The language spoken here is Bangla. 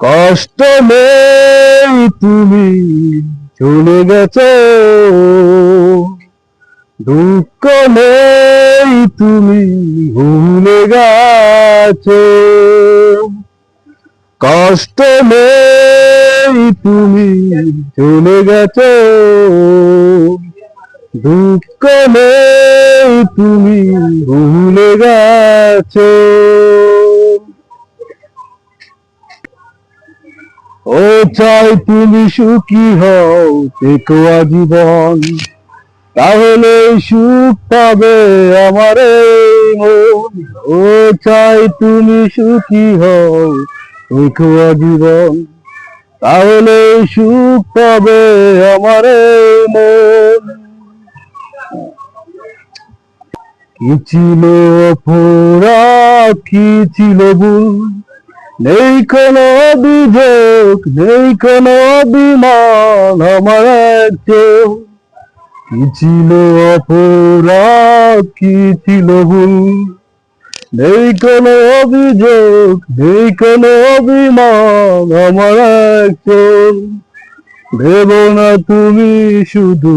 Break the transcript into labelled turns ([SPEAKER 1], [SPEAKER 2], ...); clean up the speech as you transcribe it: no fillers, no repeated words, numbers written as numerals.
[SPEAKER 1] কষ্ট নেই তুমি চলে গেছো, দুঃখ নেই তুমি ভুলে গেছো। কষ্ট নেই তুমি চলে গেছো, দুঃখ নেই তুমি ভুলে গেছো। ও চাই তুমি সুখী হও থেকো আজীবন, তাহলে সুখ পাবে আমার এই মন। ও চাই তুমি সুখী হও থেকো আজীবন, তাহলে সুখ পাবে আমার এই মন। কি ছিল অপরাধ, কি ছিল ভুল, নেই কোনো অভিযোগ, নেই কোনো অভিমান আমার একজন। কি ছিল অপরাধ, কি ছিল ভুল, নেই কোনো অভিযোগ, নেই কোনো অভিমান আমার একজন। ভেবো না তুমি শুধু